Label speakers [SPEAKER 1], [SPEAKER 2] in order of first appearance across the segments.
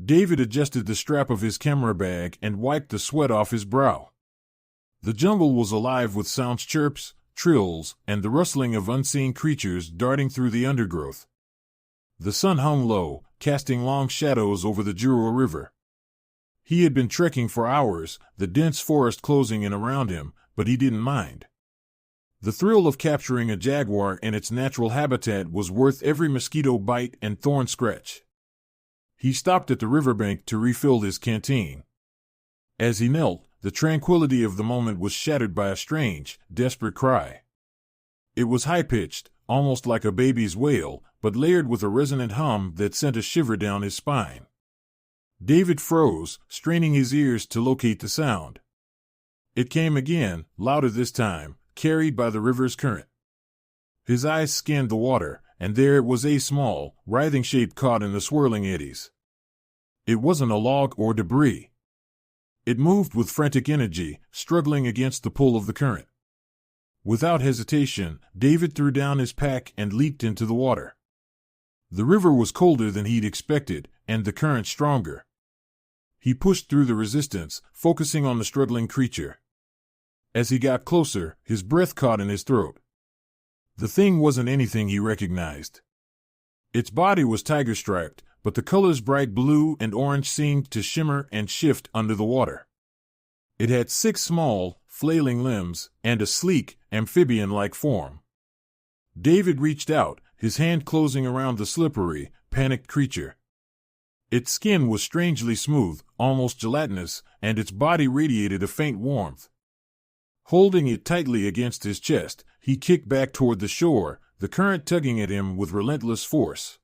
[SPEAKER 1] David adjusted the strap of his camera bag and wiped the sweat off his brow. The jungle was alive with sounds, chirps, trills, and the rustling of unseen creatures darting through the undergrowth. The sun hung low, casting long shadows over the Jura River. He had been trekking for hours, the dense forest closing in around him, but he didn't mind. The thrill of capturing a jaguar in its natural habitat was worth every mosquito bite and thorn scratch. He stopped at the riverbank to refill his canteen. As he knelt, the tranquility of the moment was shattered by a strange, desperate cry. It was high-pitched, almost like a baby's wail, but layered with a resonant hum that sent a shiver down his spine. David froze, straining his ears to locate the sound. It came again, louder this time, carried by the river's current. His eyes scanned the water, and there it was, a small, writhing shape caught in the swirling eddies. It wasn't a log or debris. It moved with frantic energy, struggling against the pull of the current. Without hesitation, David threw down his pack and leaped into the water. The river was colder than he'd expected, and the current stronger. He pushed through the resistance, focusing on the struggling creature. As he got closer, his breath caught in his throat. The thing wasn't anything he recognized. Its body was tiger-striped, but the colors bright blue and orange seemed to shimmer and shift under the water. It had 6 small, flailing limbs, and a sleek, amphibian-like form. David reached out, his hand closing around the slippery, panicked creature. Its skin was strangely smooth, almost gelatinous, and its body radiated a faint warmth. Holding it tightly against his chest, he kicked back toward the shore, the current tugging at him with relentless force.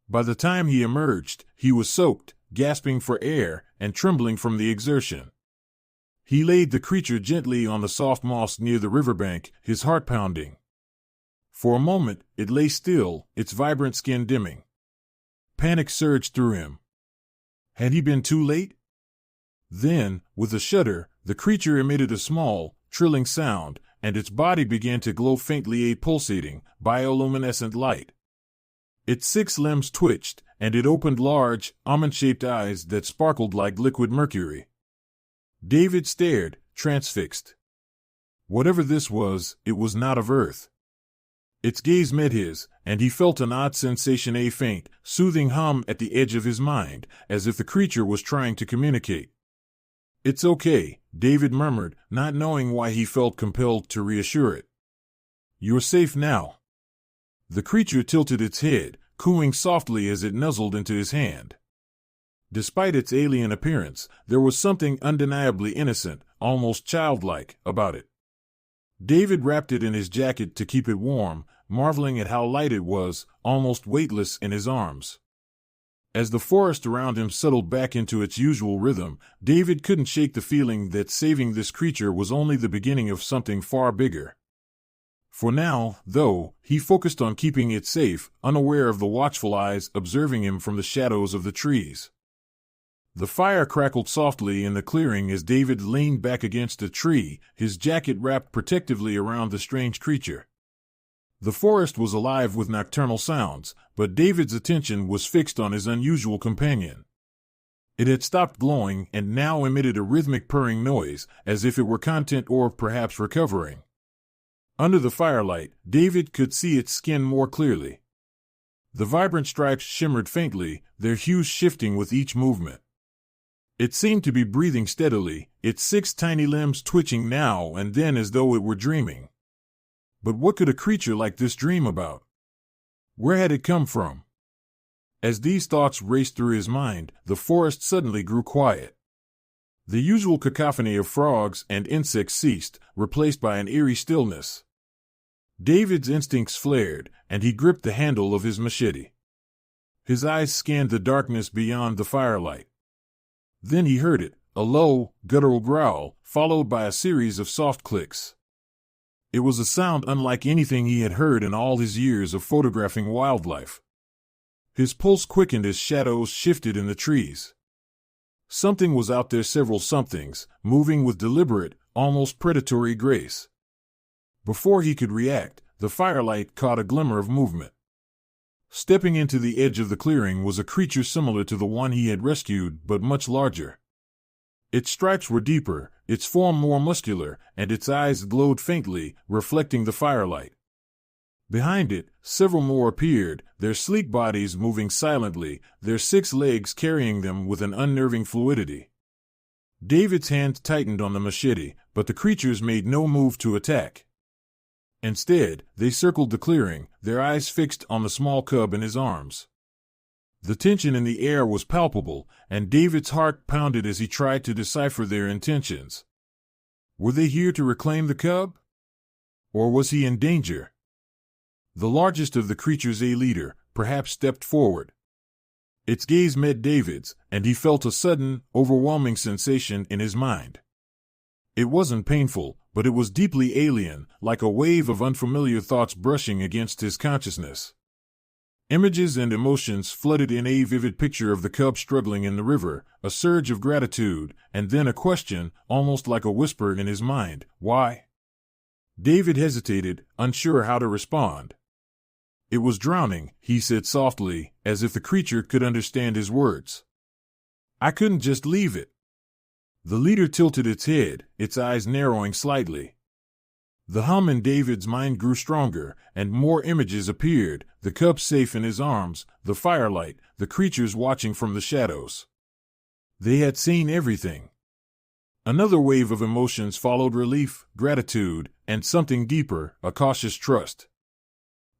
[SPEAKER 1] By the time he emerged, he was soaked, gasping for air, and trembling from the exertion. He laid the creature gently on the soft moss near the riverbank, his heart pounding. For a moment, it lay still, its vibrant skin dimming. Panic surged through him. Had he been too late? Then, with a shudder, the creature emitted a small, trilling sound, and its body began to glow faintly, a pulsating, bioluminescent light. Its 6 limbs twitched, and it opened large, almond-shaped eyes that sparkled like liquid mercury. David stared, transfixed. Whatever this was, it was not of Earth. Its gaze met his, and he felt an odd sensation, a faint, soothing hum at the edge of his mind, as if the creature was trying to communicate. "It's okay," David murmured, not knowing why he felt compelled to reassure it. "You're safe now." The creature tilted its head, cooing softly as it nuzzled into his hand. Despite its alien appearance, there was something undeniably innocent, almost childlike, about it. David wrapped it in his jacket to keep it warm, marveling at how light it was, almost weightless in his arms. As the forest around him settled back into its usual rhythm, David couldn't shake the feeling that saving this creature was only the beginning of something far bigger. For now, though, he focused on keeping it safe, unaware of the watchful eyes observing him from the shadows of the trees. The fire crackled softly in the clearing as David leaned back against a tree, his jacket wrapped protectively around the strange creature. The forest was alive with nocturnal sounds, but David's attention was fixed on his unusual companion. It had stopped glowing and now emitted a rhythmic purring noise, as if it were content or perhaps recovering. Under the firelight, David could see its skin more clearly. The vibrant stripes shimmered faintly, their hues shifting with each movement. It seemed to be breathing steadily, its 6 tiny limbs twitching now and then as though it were dreaming. But what could a creature like this dream about? Where had it come from? As these thoughts raced through his mind, the forest suddenly grew quiet. The usual cacophony of frogs and insects ceased, replaced by an eerie stillness. David's instincts flared, and he gripped the handle of his machete. His eyes scanned the darkness beyond the firelight. Then he heard it, a low, guttural growl, followed by a series of soft clicks. It was a sound unlike anything he had heard in all his years of photographing wildlife. His pulse quickened as shadows shifted in the trees. Something was out there, several somethings, moving with deliberate, almost predatory grace. Before he could react, the firelight caught a glimmer of movement. Stepping into the edge of the clearing was a creature similar to the one he had rescued, but much larger. Its stripes were deeper, its form more muscular, and its eyes glowed faintly, reflecting the firelight. Behind it, several more appeared, their sleek bodies moving silently, their 6 legs carrying them with an unnerving fluidity. David's hand tightened on the machete, but the creatures made no move to attack. Instead, they circled the clearing, their eyes fixed on the small cub in his arms. The tension in the air was palpable, and David's heart pounded as he tried to decipher their intentions. Were they here to reclaim the cub? Or was he in danger? The largest of the creatures, a leader, perhaps stepped forward. Its gaze met David's, and he felt a sudden, overwhelming sensation in his mind. It wasn't painful, but it was deeply alien, like a wave of unfamiliar thoughts brushing against his consciousness. Images and emotions flooded in, a vivid picture of the cub struggling in the river, a surge of gratitude, and then a question, almost like a whisper in his mind, why? David hesitated, unsure how to respond. It was drowning, he said softly, as if the creature could understand his words. I couldn't just leave it. The leader tilted its head, its eyes narrowing slightly. The hum in David's mind grew stronger, and more images appeared, the cub safe in his arms, the firelight, the creatures watching from the shadows. They had seen everything. Another wave of emotions followed: relief, gratitude, and something deeper, a cautious trust.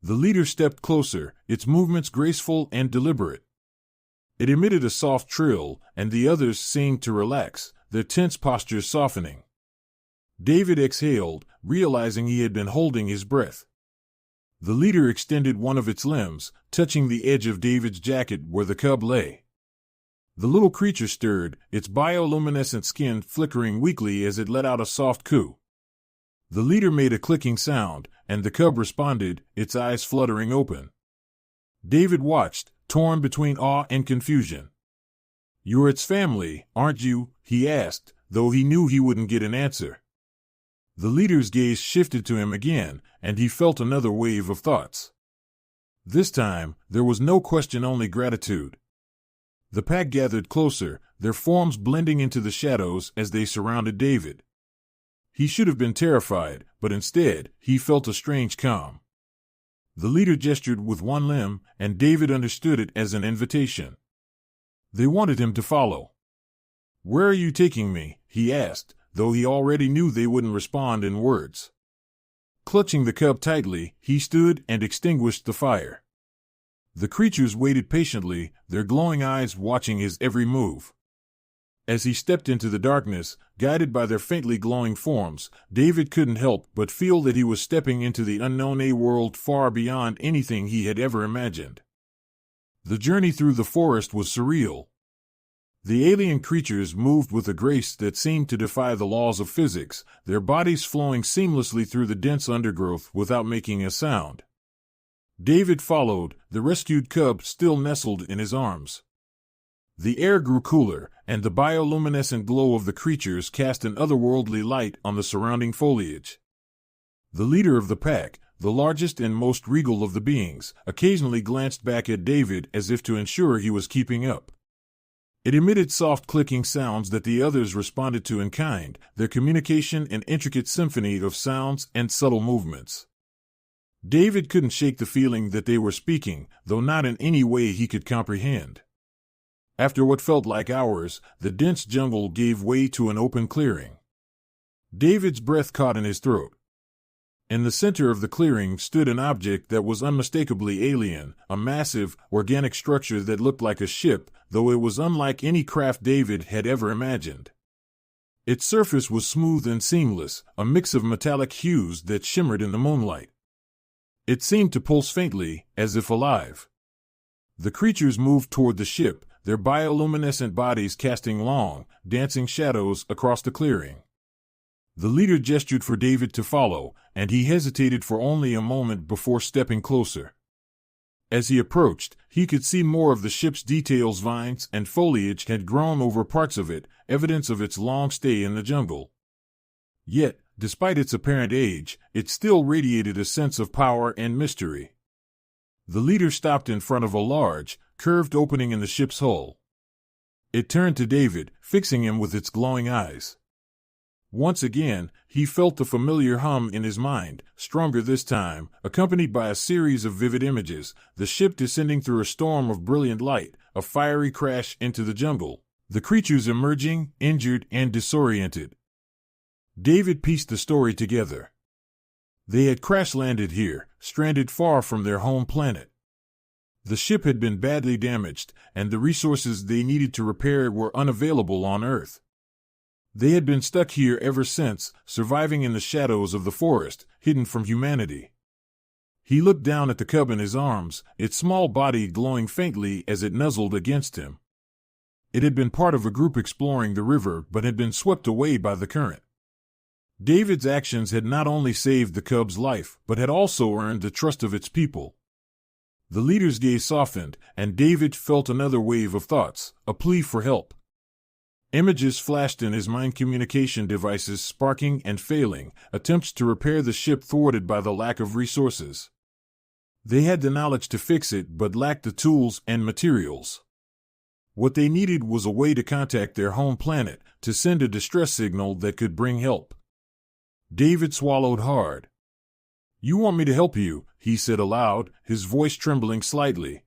[SPEAKER 1] The leader stepped closer, its movements graceful and deliberate. It emitted a soft trill, and the others seemed to relax, their tense postures softening. David exhaled, realizing he had been holding his breath. The leader extended one of its limbs, touching the edge of David's jacket where the cub lay. The little creature stirred, its bioluminescent skin flickering weakly as it let out a soft coo. The leader made a clicking sound, and the cub responded, its eyes fluttering open. David watched, torn between awe and confusion. "You're its family, aren't you?" he asked, though he knew he wouldn't get an answer. The leader's gaze shifted to him again, and he felt another wave of thoughts. This time, there was no question, only gratitude. The pack gathered closer, their forms blending into the shadows as they surrounded David. He should have been terrified, but instead, he felt a strange calm. The leader gestured with one limb, and David understood it as an invitation. They wanted him to follow. "Where are you taking me?" he asked, though he already knew they wouldn't respond in words. Clutching the cub tightly, he stood and extinguished the fire. The creatures waited patiently, their glowing eyes watching his every move. As he stepped into the darkness, guided by their faintly glowing forms, David couldn't help but feel that he was stepping into the unknown, a world far beyond anything he had ever imagined. The journey through the forest was surreal. The alien creatures moved with a grace that seemed to defy the laws of physics, their bodies flowing seamlessly through the dense undergrowth without making a sound. David followed, the rescued cub still nestled in his arms. The air grew cooler, and the bioluminescent glow of the creatures cast an otherworldly light on the surrounding foliage. The leader of the pack, the largest and most regal of the beings, occasionally glanced back at David as if to ensure he was keeping up. It emitted soft clicking sounds that the others responded to in kind, their communication an intricate symphony of sounds and subtle movements. David couldn't shake the feeling that they were speaking, though not in any way he could comprehend. After what felt like hours, the dense jungle gave way to an open clearing. David's breath caught in his throat. In the center of the clearing stood an object that was unmistakably alien, a massive, organic structure that looked like a ship, though it was unlike any craft David had ever imagined. Its surface was smooth and seamless, a mix of metallic hues that shimmered in the moonlight. It seemed to pulse faintly, as if alive. The creatures moved toward the ship, their bioluminescent bodies casting long, dancing shadows across the clearing. The leader gestured for David to follow, and he hesitated for only a moment before stepping closer. As he approached, he could see more of the ship's details. Vines and foliage had grown over parts of it, evidence of its long stay in the jungle. Yet, despite its apparent age, it still radiated a sense of power and mystery. The leader stopped in front of a large, curved opening in the ship's hull. It turned to David, fixing him with its glowing eyes. Once again, he felt the familiar hum in his mind, stronger this time, accompanied by a series of vivid images, the ship descending through a storm of brilliant light, a fiery crash into the jungle, the creatures emerging, injured and disoriented. David pieced the story together. They had crash-landed here, stranded far from their home planet. The ship had been badly damaged, and the resources they needed to repair it were unavailable on Earth. They had been stuck here ever since, surviving in the shadows of the forest, hidden from humanity. He looked down at the cub in his arms, its small body glowing faintly as it nuzzled against him. It had been part of a group exploring the river but had been swept away by the current. David's actions had not only saved the cub's life, but had also earned the trust of its people. The leader's gaze softened, and David felt another wave of thoughts, a plea for help. Images flashed in his mind, communication devices sparking and failing, attempts to repair the ship thwarted by the lack of resources. They had the knowledge to fix it but lacked the tools and materials. What they needed was a way to contact their home planet, to send a distress signal that could bring help. David swallowed hard. "You want me to help you," he said aloud, his voice trembling slightly.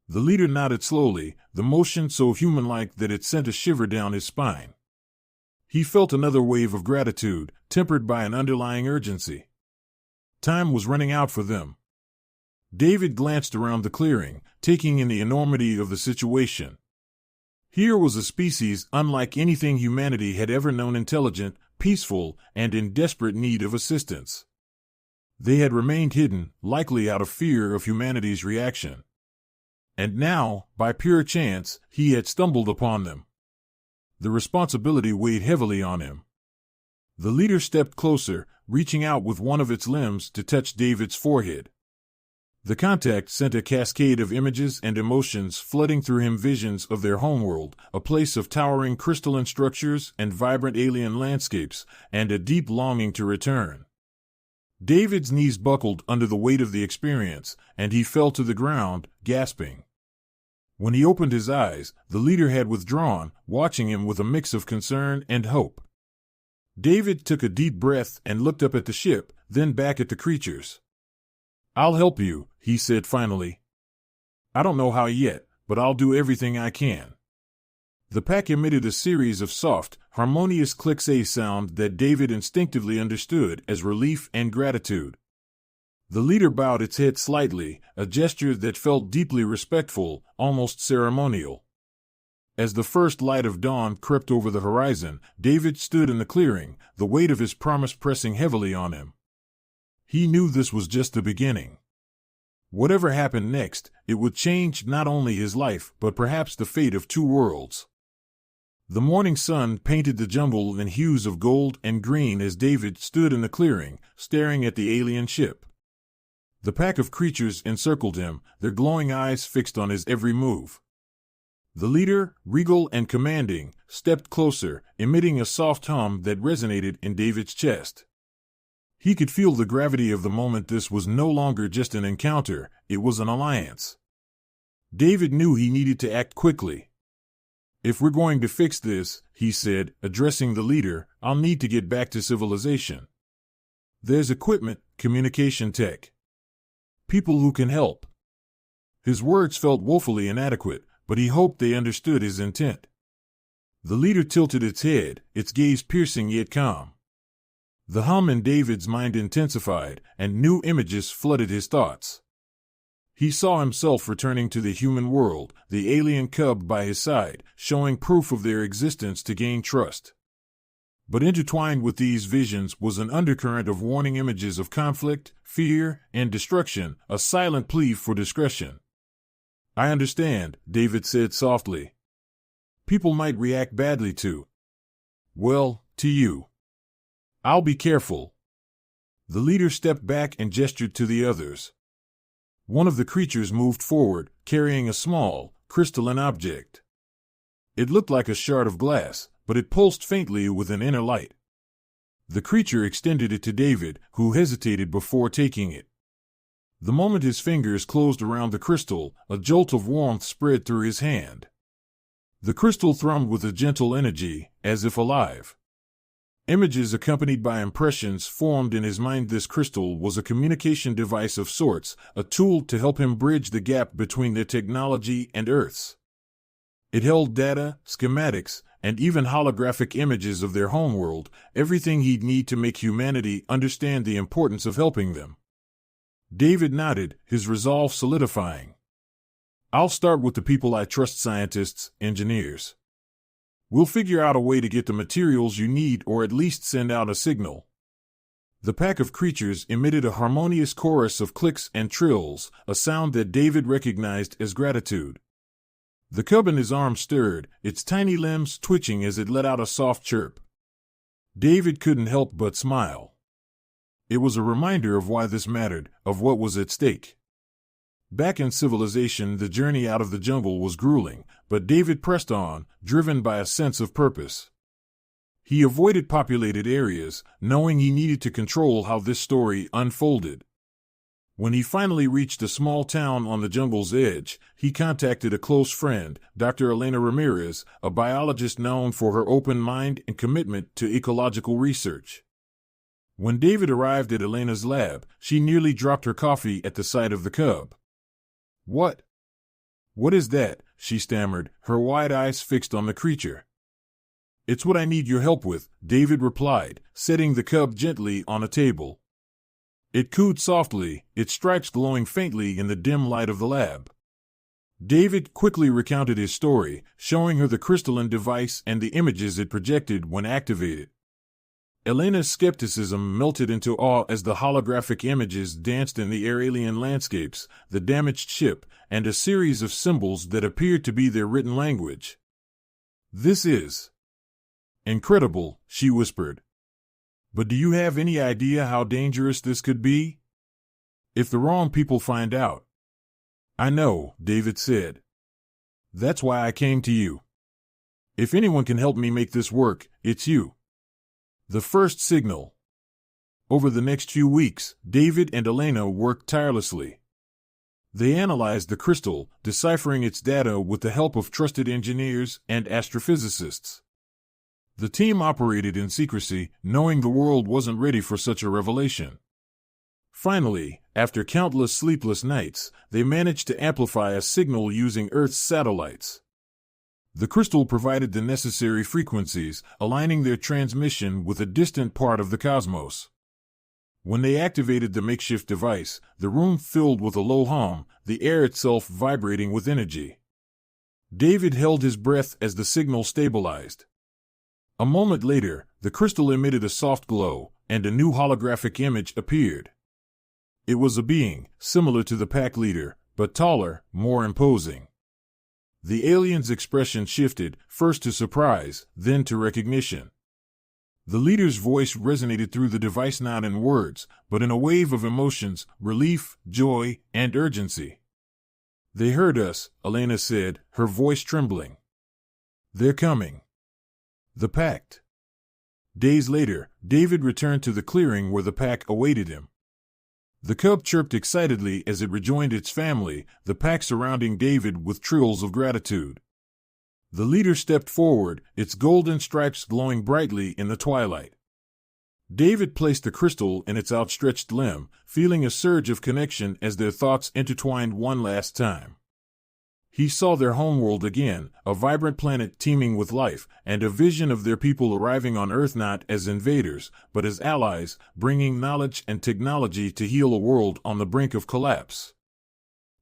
[SPEAKER 1] The leader nodded slowly, the motion so human-like that it sent a shiver down his spine. He felt another wave of gratitude, tempered by an underlying urgency. Time was running out for them. David glanced around the clearing, taking in the enormity of the situation. Here was a species unlike anything humanity had ever known, intelligent, peaceful, and in desperate need of assistance. They had remained hidden, likely out of fear of humanity's reaction. And now, by pure chance, he had stumbled upon them. The responsibility weighed heavily on him. The leader stepped closer, reaching out with one of its limbs to touch David's forehead. The contact sent a cascade of images and emotions flooding through him, visions of their homeworld, a place of towering crystalline structures and vibrant alien landscapes, and a deep longing to return. David's knees buckled under the weight of the experience, and he fell to the ground, gasping. When he opened his eyes, the leader had withdrawn, watching him with a mix of concern and hope. David took a deep breath and looked up at the ship, then back at the creatures. "I'll help you," he said finally. "I don't know how yet, but I'll do everything I can." The pack emitted a series of soft, harmonious clicks, a sound that David instinctively understood as relief and gratitude. The leader bowed its head slightly, a gesture that felt deeply respectful, almost ceremonial. As the first light of dawn crept over the horizon, David stood in the clearing, the weight of his promise pressing heavily on him. He knew this was just the beginning. Whatever happened next, it would change not only his life but perhaps the fate of two worlds. The morning sun painted the jungle in hues of gold and green as David stood in the clearing, staring at the alien ship. The pack of creatures encircled him, their glowing eyes fixed on his every move. The leader, regal and commanding, stepped closer, emitting a soft hum that resonated in David's chest. He could feel the gravity of the moment. This was no longer just an encounter, it was an alliance. David knew he needed to act quickly. "If we're going to fix this," he said, addressing the leader, "I'll need to get back to civilization. There's equipment, communication tech. People who can help." His words felt woefully inadequate, but he hoped they understood his intent. The leader tilted its head, its gaze piercing yet calm. The hum in David's mind intensified, and new images flooded his thoughts. He saw himself returning to the human world, the alien cub by his side, showing proof of their existence to gain trust. But intertwined with these visions was an undercurrent of warning images of conflict, fear, and destruction, a silent plea for discretion. "I understand," David said softly. "People might react badly to you. I'll be careful." The leader stepped back and gestured to the others. One of the creatures moved forward, carrying a small, crystalline object. It looked like a shard of glass, but it pulsed faintly with an inner light. The creature extended it to David, who hesitated before taking it. The moment his fingers closed around the crystal, a jolt of warmth spread through his hand. The crystal thrummed with a gentle energy, as if alive. Images accompanied by impressions formed in his mind. This crystal was a communication device of sorts, a tool to help him bridge the gap between their technology and Earth's. It held data, schematics, and even holographic images of their homeworld, everything he'd need to make humanity understand the importance of helping them. David nodded, his resolve solidifying. "I'll start with the people I trust, scientists, engineers. We'll figure out a way to get the materials you need, or at least send out a signal." The pack of creatures emitted a harmonious chorus of clicks and trills, a sound that David recognized as gratitude. The cub in his arm stirred, its tiny limbs twitching as it let out a soft chirp. David couldn't help but smile. It was a reminder of why this mattered, of what was at stake. Back in civilization, the journey out of the jungle was grueling, but David pressed on, driven by a sense of purpose. He avoided populated areas, knowing he needed to control how this story unfolded. When he finally reached a small town on the jungle's edge, he contacted a close friend, Dr. Elena Ramirez, a biologist known for her open mind and commitment to ecological research. When David arrived at Elena's lab, she nearly dropped her coffee at the sight of the cub. What is that?" she stammered, her wide eyes fixed on the creature. "It's what I need your help with," David replied, setting the cub gently on a table. It cooed softly, its stripes glowing faintly in the dim light of the lab. David quickly recounted his story, showing her the crystalline device and the images it projected when activated. Elena's skepticism melted into awe as the holographic images danced in the alien landscapes, the damaged ship, and a series of symbols that appeared to be their written language. "This is incredible," she whispered. "But do you have any idea how dangerous this could be? If the wrong people find out." "I know," David said. "That's why I came to you. If anyone can help me make this work, it's you." The first signal. Over the next few weeks, David and Elena worked tirelessly. They analyzed the crystal, deciphering its data with the help of trusted engineers and astrophysicists. The team operated in secrecy, knowing the world wasn't ready for such a revelation. Finally, after countless sleepless nights, they managed to amplify a signal using Earth's satellites. The crystal provided the necessary frequencies, aligning their transmission with a distant part of the cosmos. When they activated the makeshift device, the room filled with a low hum, the air itself vibrating with energy. David held his breath as the signal stabilized. A moment later, the crystal emitted a soft glow, and a new holographic image appeared. It was a being, similar to the pack leader, but taller, more imposing. The alien's expression shifted, first to surprise, then to recognition. The leader's voice resonated through the device not in words, but in a wave of emotions, relief, joy, and urgency. "They heard us," Elena said, her voice trembling. "They're coming." The pact. Days later, David returned to the clearing where the pack awaited him. The cub chirped excitedly as it rejoined its family, the pack surrounding David with trills of gratitude. The leader stepped forward, its golden stripes glowing brightly in the twilight. David placed the crystal in its outstretched limb, feeling a surge of connection as their thoughts intertwined one last time. He saw their homeworld again, a vibrant planet teeming with life, and a vision of their people arriving on Earth not as invaders, but as allies, bringing knowledge and technology to heal a world on the brink of collapse.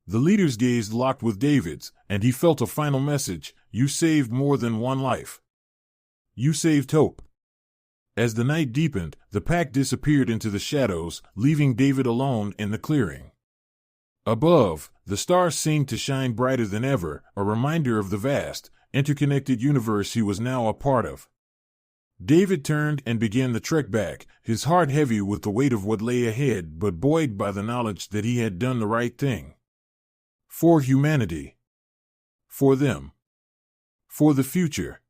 [SPEAKER 1] The leader's gaze locked with David's, and he felt a final message: you saved more than one life. You saved hope. As the night deepened, the pack disappeared into the shadows, leaving David alone in the clearing. Above, the stars seemed to shine brighter than ever, a reminder of the vast, interconnected universe he was now a part of. David turned and began the trek back, his heart heavy with the weight of what lay ahead but buoyed by the knowledge that he had done the right thing. For humanity. For them. For the future.